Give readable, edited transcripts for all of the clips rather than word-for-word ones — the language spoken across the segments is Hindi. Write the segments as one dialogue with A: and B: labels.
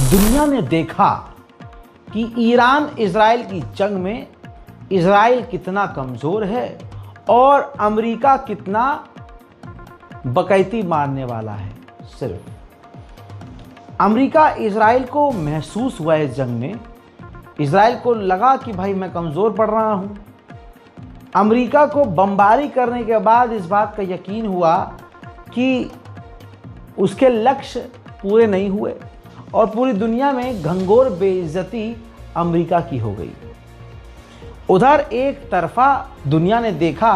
A: दुनिया ने देखा कि ईरान इजराइल की जंग में इजराइल कितना कमज़ोर है और अमेरिका कितना बकैती मारने वाला है। सिर्फ अमेरिका इजराइल को महसूस हुआ इस जंग में, इजराइल को लगा कि भाई मैं कमज़ोर पड़ रहा हूँ। अमेरिका को बमबारी करने के बाद इस बात का यकीन हुआ कि उसके लक्ष्य पूरे नहीं हुए और पूरी दुनिया में घंघोर बेइज्जती अमेरिका की हो गई। उधर एक तरफा दुनिया ने देखा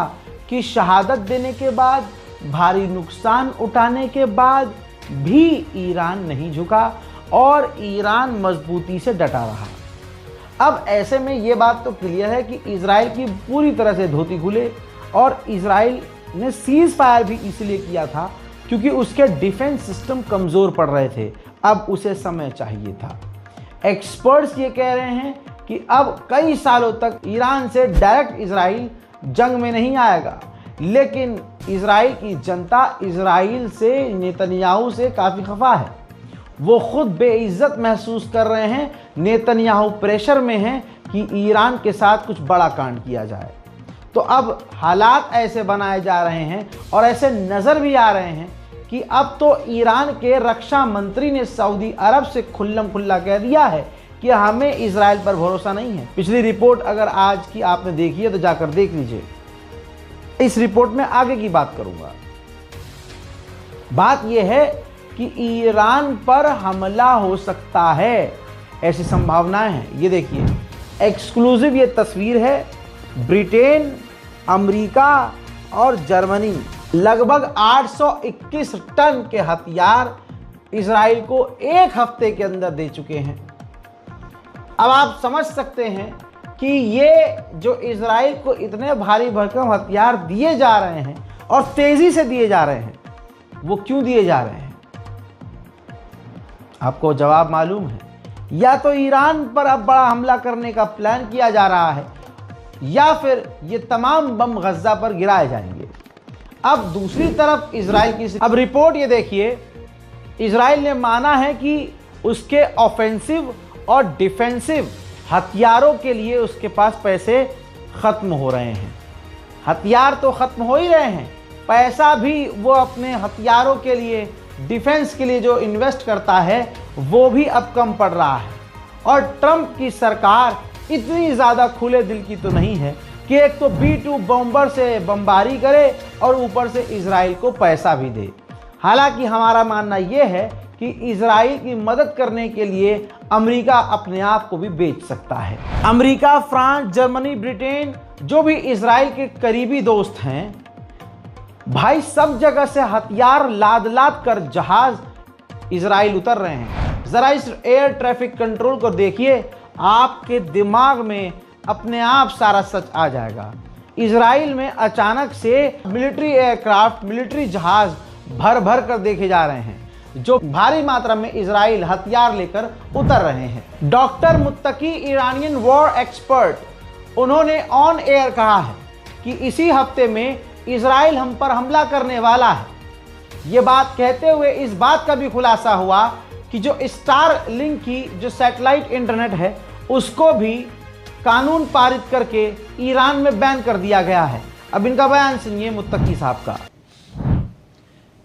A: कि शहादत देने के बाद, भारी नुकसान उठाने के बाद भी ईरान नहीं झुका और ईरान मजबूती से डटा रहा। अब ऐसे में ये बात तो क्लियर है कि इजराइल की पूरी तरह से धोती खुले और इजराइल ने सीज फायर भी इसलिए किया था क्योंकि उसके डिफेंस सिस्टम कमज़ोर पड़ रहे थे। अब उसे समय चाहिए था। एक्सपर्ट्स ये कह रहे हैं कि अब कई सालों तक ईरान से डायरेक्ट इजराइल जंग में नहीं आएगा, लेकिन इजराइल की जनता इजराइल से, नेतन्याहू से काफ़ी खफा है। वो खुद बेइज्जत महसूस कर रहे हैं। नेतन्याहू प्रेशर में हैं कि ईरान के साथ कुछ बड़ा कांड किया जाए। तो अब हालात ऐसे बनाए जा रहे हैं और ऐसे नज़र भी आ रहे हैं कि अब तो ईरान के रक्षा मंत्री ने सऊदी अरब से खुल्लम खुल्ला कह दिया है कि हमें इजराइल पर भरोसा नहीं है। पिछली रिपोर्ट अगर आज की आपने देखी है तो जाकर देख लीजिए। इस रिपोर्ट में आगे की बात करूंगा। बात यह है कि ईरान पर हमला हो सकता है, ऐसी संभावनाएं हैं। ये देखिए, एक्सक्लूसिव ये तस्वीर है। ब्रिटेन, अमेरिका और जर्मनी लगभग 821 टन के हथियार इजराइल को एक हफ्ते के अंदर दे चुके हैं। अब आप समझ सकते हैं कि ये जो इजराइल को इतने भारी भरकम हथियार दिए जा रहे हैं और तेजी से दिए जा रहे हैं, वो क्यों दिए जा रहे हैं? आपको जवाब मालूम है। या तो ईरान पर अब बड़ा हमला करने का प्लान किया जा रहा है या फिर ये तमाम बम गज्जा पर गिराए जाएंगे। अब दूसरी तरफ इजराइल की अब रिपोर्ट ये देखिए, इजराइल ने माना है कि उसके ऑफेंसिव और डिफेंसिव हथियारों के लिए उसके पास पैसे खत्म हो रहे हैं। हथियार तो खत्म हो ही रहे हैं, पैसा भी वो अपने हथियारों के लिए, डिफेंस के लिए जो इन्वेस्ट करता है वो भी अब कम पड़ रहा है। और ट्रंप की सरकार इतनी ज़्यादा खुले दिल की तो नहीं है कि एक तो B-2 बॉम्बर से बमबारी करे और ऊपर से इजराइल को पैसा भी दे। हालांकि हमारा मानना यह है कि इजराइल की मदद करने के लिए अमेरिका अपने आप को भी बेच सकता है। अमेरिका, फ्रांस, जर्मनी, ब्रिटेन, जो भी इजराइल के करीबी दोस्त हैं, भाई सब जगह से हथियार लाद लाद कर जहाज इजराइल उतर रहे हैं। जरा इस एयर ट्रैफिक कंट्रोल को देखिए, आपके दिमाग में अपने आप सारा सच आ जाएगा। इजराइल में अचानक से मिलिट्री एयरक्राफ्ट, मिलिट्री जहाज भर भर कर देखे जा रहे हैं, जो भारी मात्रा में इजराइल हथियार लेकर उतर रहे हैं। Doctor Muttaqi, Iranian war expert, उन्होंने ऑन एयर कहा है कि इसी हफ्ते में इजराइल हम पर हमला करने वाला है। ये बात कहते हुए इस बात का भी खुलासा हुआ कि जो स्टार लिंक की जो सैटेलाइट इंटरनेट है उसको भी कानून पारित करके ईरान में बैन कर दिया गया है। अब इनका बयान सुनिए मुत्तकी साहब का।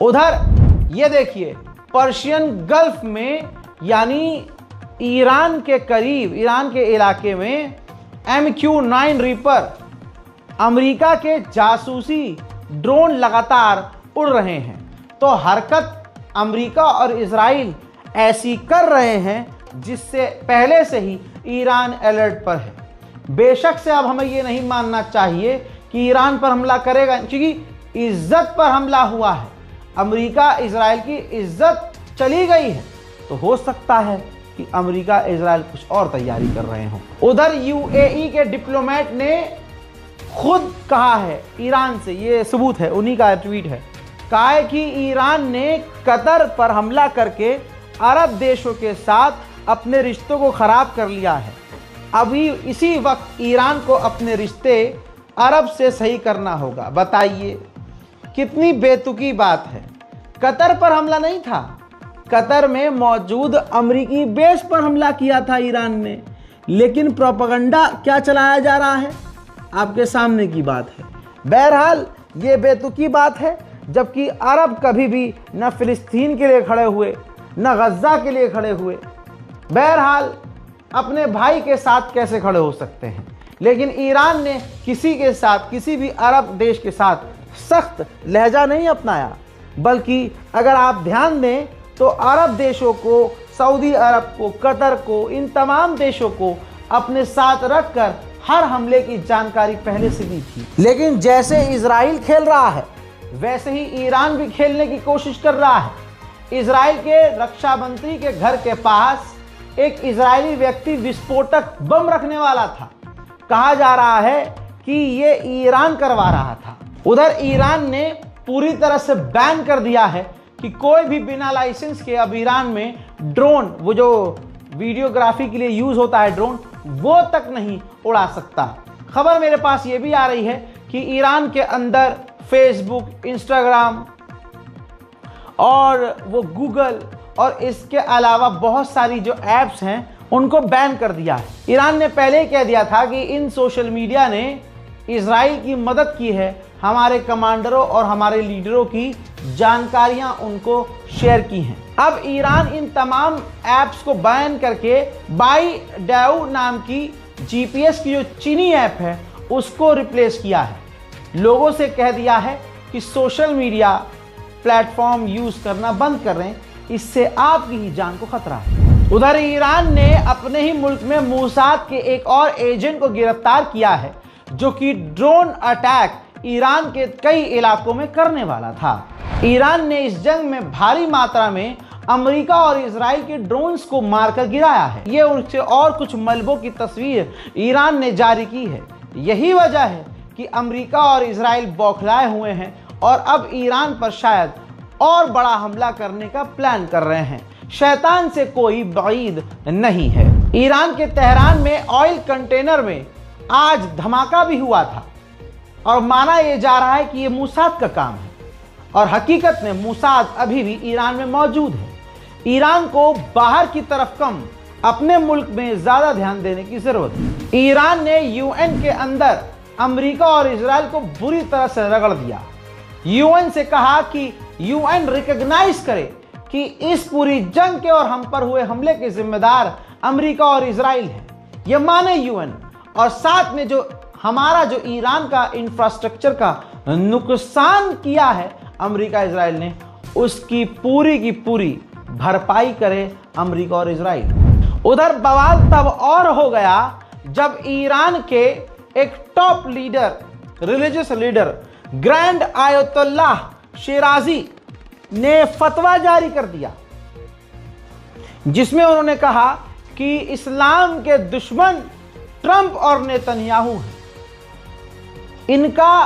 A: उधर ये देखिए, पर्शियन गल्फ में यानी ईरान के करीब, ईरान के इलाके में MQ-9 रीपर अमेरिका के जासूसी ड्रोन लगातार उड़ रहे हैं। तो हरकत अमेरिका और इजराइल ऐसी कर रहे हैं जिससे पहले से ही ईरान अलर्ट पर है। बेशक से अब हमें ये नहीं मानना चाहिए कि ईरान पर हमला करेगा, क्योंकि इज्जत पर हमला हुआ है। अमेरिका इजराइल की इज्जत चली गई है। तो हो सकता है कि अमेरिका इजराइल कुछ और तैयारी कर रहे हों। उधर UAE के डिप्लोमेट ने खुद कहा है ईरान से, ये सबूत है, उन्हीं का ट्वीट है, कहा है कि ईरान ने कतर पर हमला करके अरब देशों के साथ अपने रिश्तों को खराब कर लिया है। अभी इसी वक्त ईरान को अपने रिश्ते अरब से सही करना होगा। बताइए कितनी बेतुकी बात है। कतर पर हमला नहीं था, कतर में मौजूद अमेरिकी बेस पर हमला किया था ईरान ने। लेकिन प्रोपेगेंडा क्या चलाया जा रहा है, आपके सामने की बात है। बहरहाल ये बेतुकी बात है, जबकि अरब कभी भी न फिलिस्तीन के लिए खड़े हुए, न गज़ा के लिए खड़े हुए। बहरहाल अपने भाई के साथ कैसे खड़े हो सकते हैं। लेकिन ईरान ने किसी के साथ, किसी भी अरब देश के साथ सख्त लहजा नहीं अपनाया, बल्कि अगर आप ध्यान दें तो अरब देशों को, सऊदी अरब को, कतर को, इन तमाम देशों को अपने साथ रखकर हर हमले की जानकारी पहले से दी थी। लेकिन जैसे इजराइल खेल रहा है वैसे ही ईरान भी खेलने की कोशिश कर रहा है। इजराइल के रक्षा मंत्री के घर के पास एक इजरायली व्यक्ति विस्फोटक बम रखने वाला था। कहा जा रहा है कि ये ईरान करवा रहा था। उधर ईरान ने पूरी तरह से बैन कर दिया है कि कोई भी बिना लाइसेंस के अब ईरान में ड्रोन, वो जो वीडियोग्राफी के लिए यूज होता है ड्रोन, वो तक नहीं उड़ा सकता। खबर मेरे पास ये भी आ रही है कि ईरान के अंदर फेसबुक, इंस्टाग्राम और वो गूगल और इसके अलावा बहुत सारी जो ऐप्स हैं उनको बैन कर दिया है। ईरान ने पहले ही कह दिया था कि इन सोशल मीडिया ने इजराइल की मदद की है, हमारे कमांडरों और हमारे लीडरों की जानकारियां उनको शेयर की हैं। अब ईरान इन तमाम ऐप्स को बैन करके बाईडू नाम की GPS की जो चीनी ऐप है उसको रिप्लेस किया है। लोगों से कह दिया है कि सोशल मीडिया प्लेटफॉर्म यूज करना बंद कर रहे हैं, इससे आपकी ही जान को खतरा है। उधर ईरान ने अपने ही मुल्क में मोसाद के एक और एजेंट को गिरफ्तार किया है, जो कि ड्रोन अटैक ईरान के कई इलाकों में करने वाला था। ईरान ने इस जंग में भारी मात्रा में अमेरिका और इजराइल के ड्रोन्स को मारकर गिराया है। ये उनसे और कुछ मलबों की तस्वीर ईरान ने जारी की है। यही वजह है कि अमेरिका और इजराइल बौखलाए हुए हैं और अब ईरान पर शायद और बड़ा हमला करने का प्लान कर रहे हैं। शैतान से कोई बाइद नहीं है। ईरान के तेहरान में ऑयल कंटेनर में आज धमाका भी हुआ था और माना यह जा रहा है कि यह मोसाद का काम है, और हकीकत में मोसाद अभी भी ईरान में मौजूद है। ईरान को बाहर की तरफ कम, अपने मुल्क में ज्यादा ध्यान देने की जरूरत है। ईरान ने UN के अंदर अमेरिका और इजराइल को बुरी तरह से रगड़ दिया। UN से कहा कि UN रिकॉग्नाइज करे कि इस पूरी जंग के और हम पर हुए हमले के जिम्मेदार अमेरिका और इजराइल है। यह माने UN, और साथ में जो हमारा जो ईरान का इंफ्रास्ट्रक्चर का नुकसान किया है अमेरिका इजराइल ने, उसकी पूरी की पूरी भरपाई करे अमेरिका और इजराइल। उधर बवाल तब और हो गया जब ईरान के एक top leader, religious leader grand Ayatollah Shirazi ने फतवा जारी कर दिया, जिसमें उन्होंने कहा कि इस्लाम के दुश्मन ट्रंप और नेतन्याहू हैं, इनका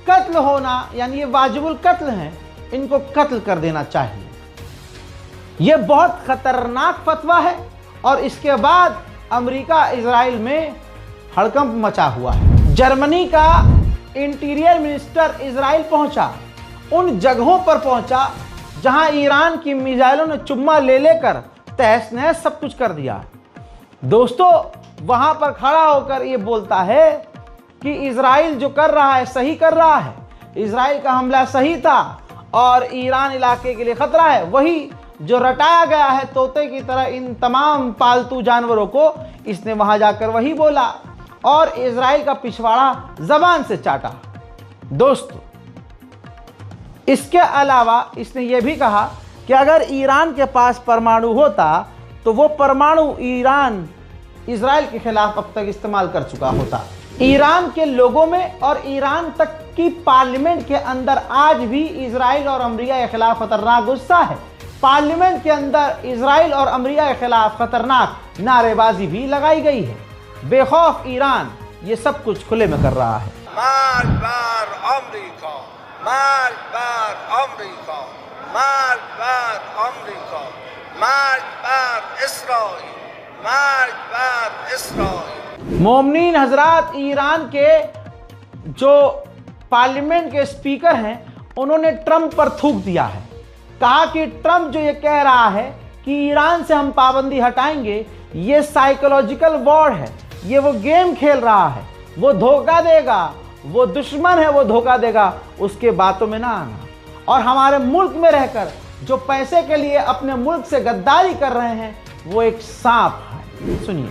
A: कत्ल होना, यानी ये वाजिबुल कत्ल हैं, इनको कत्ल कर देना चाहिए। यह बहुत खतरनाक फतवा है और इसके बाद अमेरिका इजराइल में हड़कंप मचा हुआ है। जर्मनी का इंटीरियर मिनिस्टर इजराइल पहुंचा, उन जगहों पर पहुंचा जहां ईरान की मिसाइलों ने चुम्मा ले लेकर तहस नहस सब कुछ कर दिया। दोस्तों, वहां पर खड़ा होकर ये बोलता है कि इजराइल जो कर रहा है सही कर रहा है, इजराइल का हमला सही था और ईरान इलाके के लिए खतरा है। वही जो रटाया गया है तोते की तरह इन तमाम पालतू जानवरों को, इसने वहां जाकर वही बोला और इजराइल का पिछवाड़ा जबान से चाटा। दोस्तों, इसके अलावा इसने यह भी कहा कि अगर ईरान के पास परमाणु होता तो वो परमाणु ईरान इजराइल के खिलाफ अब तक इस्तेमाल कर चुका होता। ईरान के लोगों में और ईरान तक की पार्लियामेंट के अंदर आज भी इजराइल और अमेरिका के खिलाफ खतरनाक गुस्सा है। पार्लियामेंट के अंदर इजराइल और अमेरिका के खिलाफ खतरनाक नारेबाजी भी लगाई गई है। बेखौफ ईरान ये सब कुछ खुले में कर रहा है।
B: मार बार अमेरिका, मार बार अमेरिका, मार बार अमेरिका, मार बार इस्राइल, मार बार इस्राइल।
A: मोमिनीन हजरात, ईरान के जो पार्लियामेंट के स्पीकर हैं उन्होंने ट्रंप पर थूक दिया है। कहा कि ट्रंप जो ये कह रहा है कि ईरान से हम पाबंदी हटाएंगे, ये साइकोलॉजिकल वॉर है, ये वो गेम खेल रहा है, वो धोखा देगा, वो दुश्मन है, वो धोखा देगा, उसके बातों में ना आना। और हमारे मुल्क में रहकर जो पैसे के लिए अपने मुल्क से गद्दारी कर रहे हैं वो एक सांप है। सुनिए।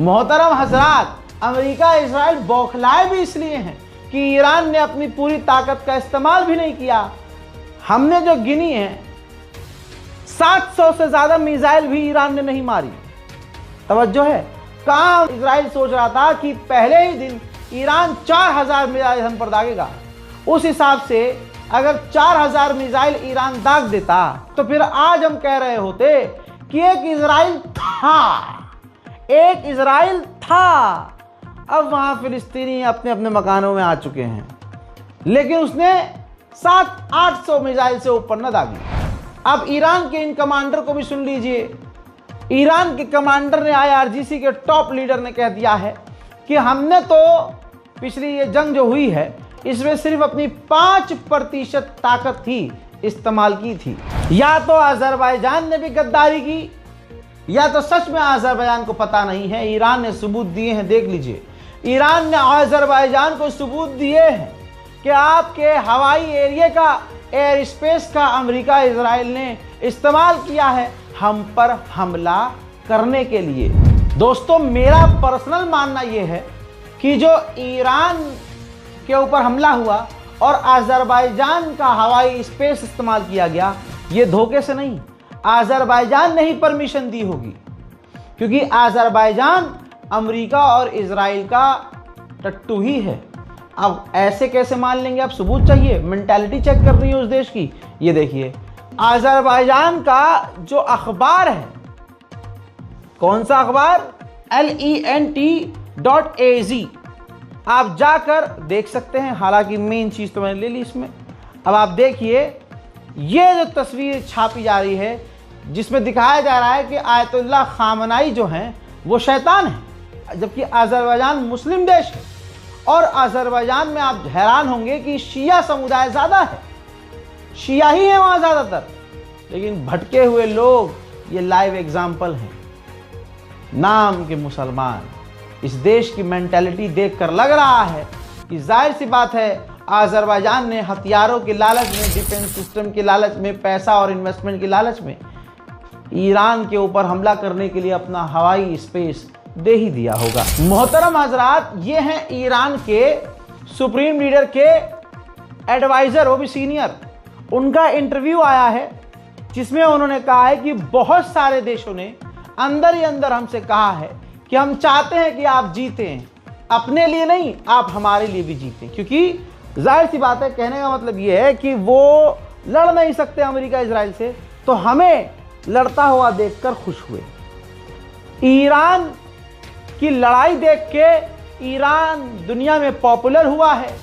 A: मोहतरम हजरात, अमेरिका इजराइल बौखलाए भी इसलिए हैं कि ईरान ने अपनी पूरी ताकत का इस्तेमाल भी नहीं किया। हमने जो गिनी है 700 से ज्यादा मिसाइल भी ईरान ने नहीं मारी। तवज्जो है, कहां इजराइल सोच रहा था कि पहले ही दिन ईरान 4000 मिसाइल हम पर दागेगा। उस हिसाब से अगर 4000 मिसाइल ईरान दाग देता तो फिर आज हम कह रहे होते कि एक इजराइल था। अब वहां फिलिस्तीनी अपने अपने मकानों में आ चुके हैं, लेकिन उसने 700-800 मिसाइल से ऊपर न दागी। अब ईरान के इन कमांडर को भी सुन लीजिए। ईरान के कमांडर ने, IRGC के टॉप लीडर ने कह दिया है कि हमने तो पिछली ये जंग जो हुई है इसमें सिर्फ अपनी 5% ताकत ही इस्तेमाल की थी। या तो अजरबैजान ने भी गद्दारी की, या तो सच में अजरबैजान को पता नहीं है। ईरान ने सबूत दिए हैं, देख लीजिए। ईरान ने अजरबैजान को सबूत दिए हैं कि आपके हवाई एरिया का, एयर स्पेस का अमेरिका इजराइल ने इस्तेमाल किया है हम पर हमला करने के लिए। दोस्तों, मेरा पर्सनल मानना यह है कि जो ईरान के ऊपर हमला हुआ और अजरबैजान का हवाई स्पेस इस्तेमाल किया गया, ये धोखे से नहीं, अजरबैजान ने ही परमिशन दी होगी, क्योंकि अजरबैजान अमेरिका और इजराइल का टट्टू ही है। अब ऐसे कैसे मान लेंगे? अब सबूत चाहिए, मेंटालिटी चेक कर रही है उस देश की। ये देखिए, अजरबैजान का जो अखबार है, कौन सा अखबार? LENT.AZ, आप जाकर देख सकते हैं। हालांकि मेन चीज तो मैंने ले ली इसमें। अब आप देखिए, ये जो तस्वीर छापी जा रही है जिसमें दिखाया जा रहा है कि आयतुल्लाह खामनाई जो हैं वो शैतान है, जबकि अजरबैजान मुस्लिम देश है। और अजरबैजान में आप हैरान होंगे कि शिया समुदाय ज़्यादा है, शिया ही है वहाँ ज़्यादातर। लेकिन भटके हुए लोग ये लाइव एग्जाम्पल हैं। नाम के मुसलमान, इस देश की मेंटालिटी देखकर लग रहा है कि जाहिर सी बात है अजरबैजान ने हथियारों के लालच में, डिफेंस सिस्टम के लालच में, पैसा और इन्वेस्टमेंट के लालच में ईरान के ऊपर हमला करने के लिए अपना हवाई स्पेस दे ही दिया होगा। मोहतरम हजरात, ये हैं ईरान के सुप्रीम लीडर के एडवाइजर, वो भी सीनियर। उनका इंटरव्यू आया है जिसमें उन्होंने कहा है कि बहुत सारे देशों ने अंदर ही अंदर हमसे कहा है कि हम चाहते हैं कि आप जीतें, अपने लिए नहीं, आप हमारे लिए भी जीतें, क्योंकि जाहिर सी बात है, कहने का मतलब ये है कि वो लड़ नहीं सकते अमेरिका इजराइल से, तो हमें लड़ता हुआ देखकर खुश हुए। ईरान की लड़ाई देख के ईरान दुनिया में पॉपुलर हुआ है,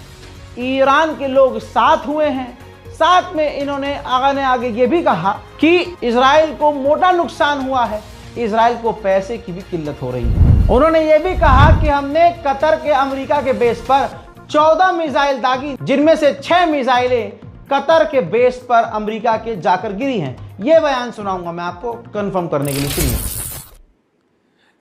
A: ईरान के लोग साथ हुए हैं। साथ में इन्होंने आगे ये भी कहा कि इजराइल को मोटा नुकसान हुआ है, इजराइल को पैसे की भी किल्लत हो रही है। उन्होंने ये भी कहा कि हमने कतर के अमेरिका के बेस पर 14 मिसाइल दागी, जिनमें से 6 मिसाइलें कतर के बेस पर अमेरिका के जाकर गिरी हैं। ये बयान सुनाऊंगा मैं आपको कंफर्म करने के लिए, सुनिए।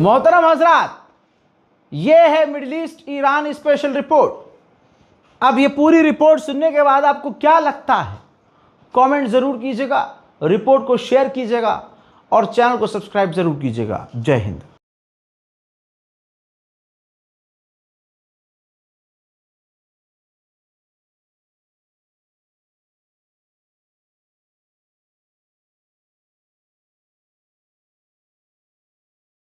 A: मोहतरम हजरात, ये है middle east Iran special report. अब ये पूरी रिपोर्ट सुनने के बाद आपको क्या लगता है, कमेंट जरूर कीजिएगा, रिपोर्ट को शेयर कीजिएगा और चैनल को सब्सक्राइब जरूर कीजिएगा। जय हिंद।